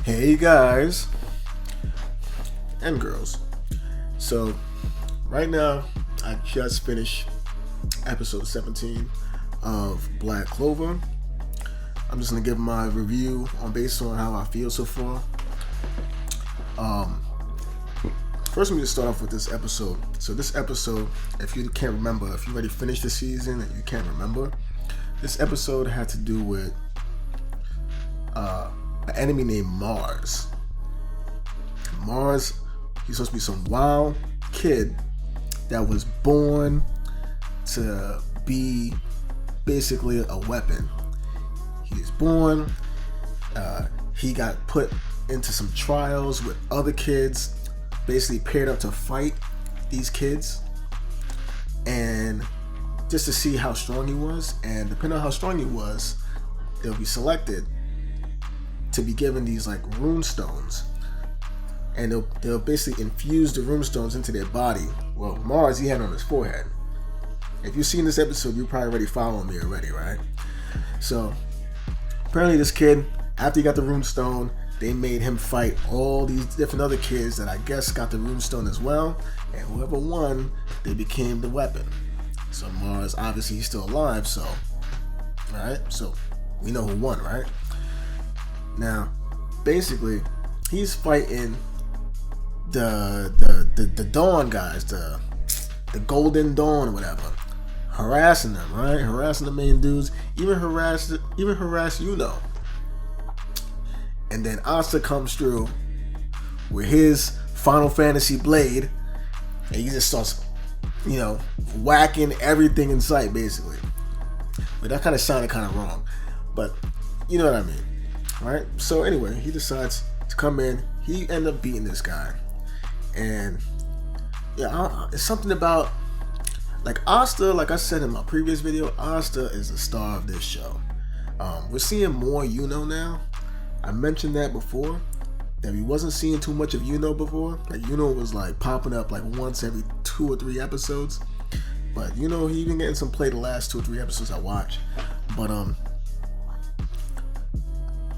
Hey guys and girls. So right now I just finished episode 17 of Black Clover. I'm just gonna give my review based on how I feel so far. First, let me just start off with this episode. So this episode, if you can't remember, if you already finished the season and you can't remember, this episode had to do with an enemy named Mars. Mars, he's supposed to be some wild kid that was born to be basically a weapon. He was born, he got put into some trials with other kids, basically paired up to fight these kids, and just to see how strong he was. And depending on how strong he was, they'll be selected to be given these like rune stones, and they'll basically infuse the rune stones into their body. Well, Mars, he had on his forehead. If you've seen this episode, you probably already following me already, right? So apparently this kid, after he got the rune stone, they made him fight all these different other kids that I guess got the rune stone as well, and whoever won, they became the weapon. So Mars, obviously he's still alive, so right? So we know who won, right? Now, basically, he's fighting the Dawn guys, the Golden Dawn or whatever, harassing them, right? Harassing the main dudes, even harass Yuno. And then Asta comes through with his Final Fantasy blade, and he just starts, whacking everything in sight, basically. But that kind of sounded kind of wrong, but you know what I mean, right? So anyway, he decides to come in. He ended up beating this guy, and it's something about like Asta. Like I said in my previous video, Asta is the star of this show. We're seeing more Yuno now. I mentioned that before, that we wasn't seeing too much of Yuno before. Like Yuno was like popping up like once every 2 or 3 episodes, but he been getting some play the last 2 or 3 episodes I watched. But I'm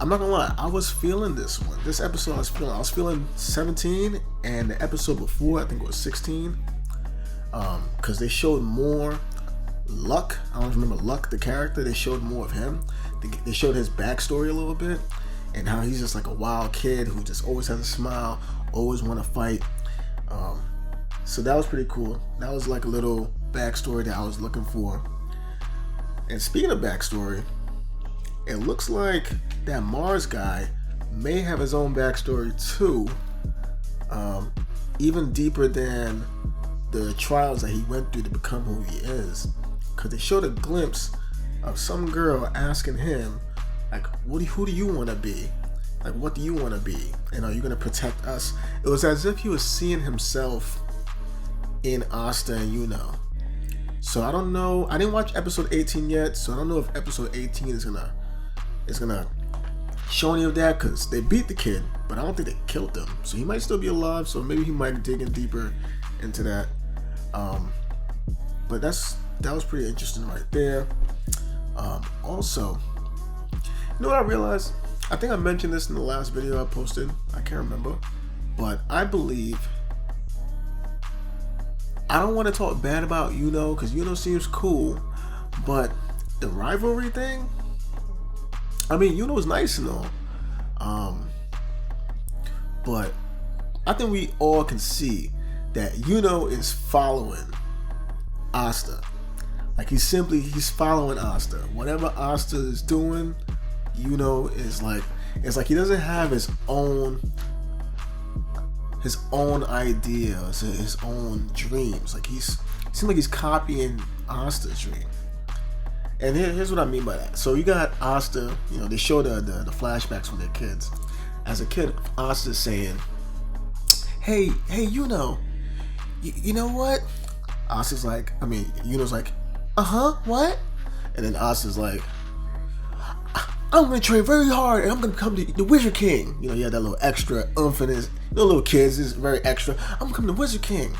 not gonna lie, I was feeling this one. This episode I was feeling 17, and the episode before I think it was 16, because they showed more Luck. I don't remember Luck, the character. They showed more of him. They showed his backstory a little bit, and how he's just like a wild kid who just always has a smile, always want to fight. So that was pretty cool. That was like a little backstory that I was looking for. And speaking of backstory, it looks like that Mars guy may have his own backstory too, even deeper than the trials that he went through to become who he is. Because they showed a glimpse of some girl asking him, like, who do you want to be? Like, what do you want to be? And are you going to protect us? It was as if he was seeing himself in Asta and Yuno. So I don't know. I didn't watch episode 18 yet, so I don't know if episode 18 is gonna show any of that, because they beat the kid, but I don't think they killed him. So he might still be alive, so maybe he might dig in deeper into that. But that was pretty interesting right there. Also, you know what I realized? I think I mentioned this in the last video I posted. I can't remember. But I believe, I don't want to talk bad about Yuno, because Yuno seems cool, but the rivalry thing, I mean, Yuno's nice and all. But I think we all can see that Yuno is following Asta. Like he's following Asta. Whatever Asta is doing, Yuno is like, it's like he doesn't have his own ideas, his own dreams. Like it seems like he's copying Asta's dream. And here's what I mean by that. So you got Asta, they show the flashbacks from their kids. As a kid, Asta's saying, hey, Yuno, you know what? Asta's like, Yuno's like, what? And then Asta's like, I'm gonna train very hard and I'm gonna become the Wizard King. You had that little extra oomph in his, little kids is very extra. I'm gonna become the Wizard King.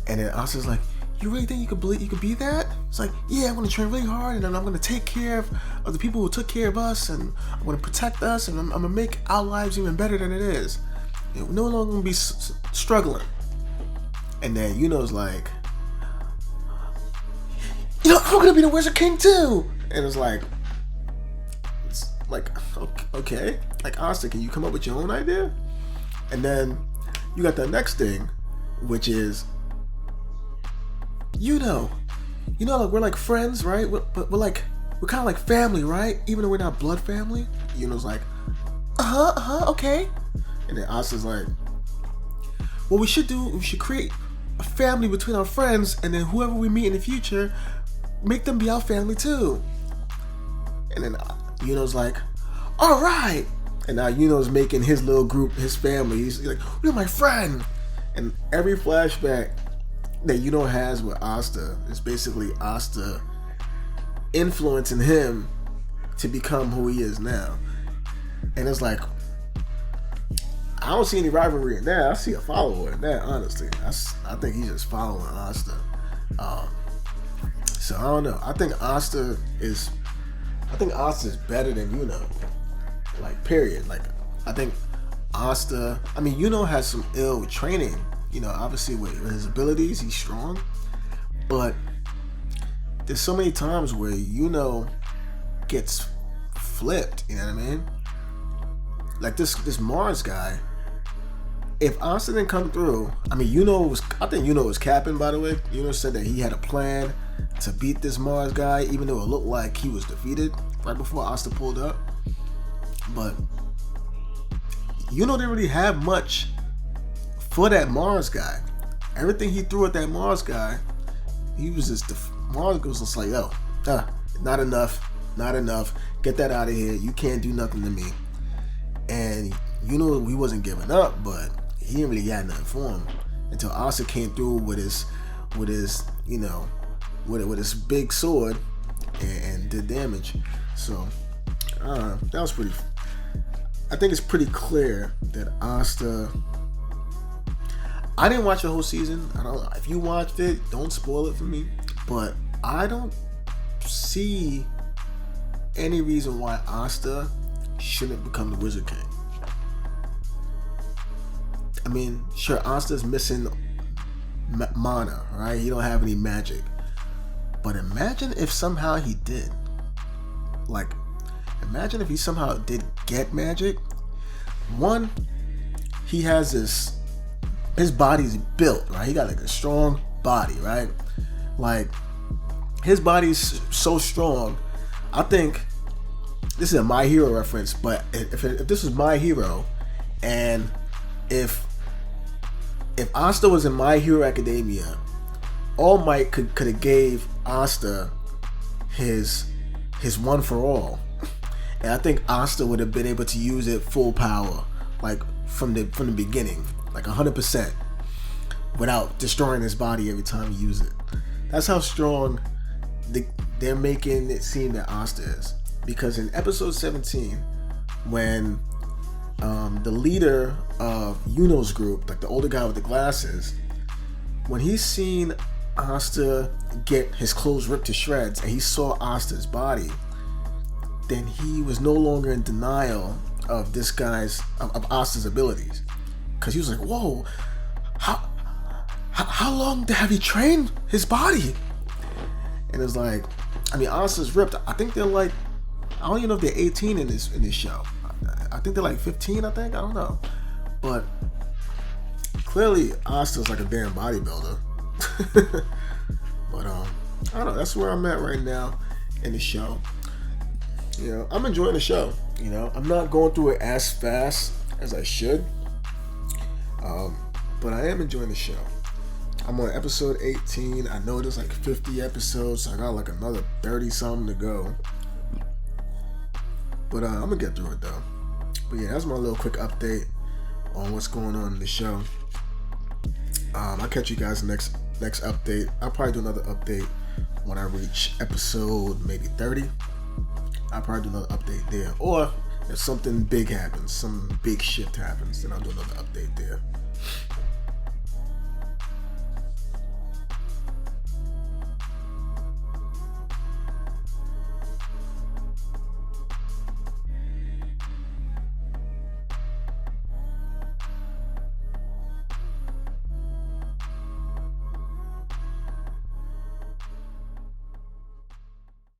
And then Asta's like, you really think you could be that? It's like, yeah, I'm gonna train really hard, and then I'm gonna take care of the people who took care of us, and I'm gonna protect us, and I'm gonna make our lives even better than it is. We're no longer gonna be struggling. And then Yuno's like, I'm gonna be the Wizard King too. And it's like, okay, like Asta, can you come up with your own idea? And then you got the next thing, which is, like we're like friends, right? But we're kind of like family, right? Even though we're not blood family. Yuno's like, okay. And then Asta's like, what we should create a family between our friends, and then whoever we meet in the future, make them be our family too. And then Yuno's like, all right. And now Yuno's making his little group, his family. He's like, you're my friend. And every flashback that Yuno has with Asta is basically Asta influencing him to become who he is now. And it's like, I don't see any rivalry in that. I see a follower in that, honestly. I think he's just following Asta. So I don't know. I think Asta is better than Yuno. Like, period. Like, I think Asta, Yuno has some ill training. Obviously with his abilities, he's strong. But there's so many times where Yuno gets flipped, you know what I mean? Like this Mars guy, if Asta didn't come through, I think Yuno was capping, by the way. Yuno said that he had a plan to beat this Mars guy, even though it looked like he was defeated right before Asta pulled up. But Yuno didn't really have much for that Mars guy. Everything he threw at that Mars guy, he was just, Mars was just like, not enough, get that out of here, you can't do nothing to me. And he wasn't giving up, but he didn't really got nothing for him until Asta came through with his big sword and did damage. So that was pretty. I think it's pretty clear that Asta. I didn't watch the whole season. I don't know if you watched it. Don't spoil it for me. But I don't see any reason why Asta shouldn't become the Wizard King. Sure, Asta's missing mana, right? He don't have any magic. But imagine if somehow he did. Like, imagine if he somehow did get magic. One, he has his body's built, right? He got like a strong body, right? Like, his body's so strong. I think this is a My Hero reference, but if this was My Hero, and if Asta was in My Hero Academia, All Might could have gave Asta his one for all, and I think Asta would have been able to use it full power, like from the beginning, like 100%, without destroying his body every time he used it. That's how strong they're making it seem that Asta is. Because in episode 17, when the leader of Yuno's group, like the older guy with the glasses, when he seen Asta get his clothes ripped to shreds and he saw Asta's body, then he was no longer in denial of this guy's of Asta's abilities, because he was like, whoa, how long have he trained his body? And it's like, Asta's ripped. I think they're like, I don't even know if they're 18 in this show. I think they're like 15, I don't know. But clearly Asta's like a damn bodybuilder. But I don't know, that's where I'm at right now in the show. I'm enjoying the show. I'm not going through it as fast as I should. But I am enjoying the show. I'm on episode 18. I know there's like 50 episodes, so I got like another 30 something to go. But I'm gonna get through it though. But yeah, that's my little quick update on what's going on in the show. I'll catch you guys next update. I'll probably do another update when I reach episode maybe 30. I'll probably do another update there. Or if something big happens, some big shift happens, then I'll do another update there.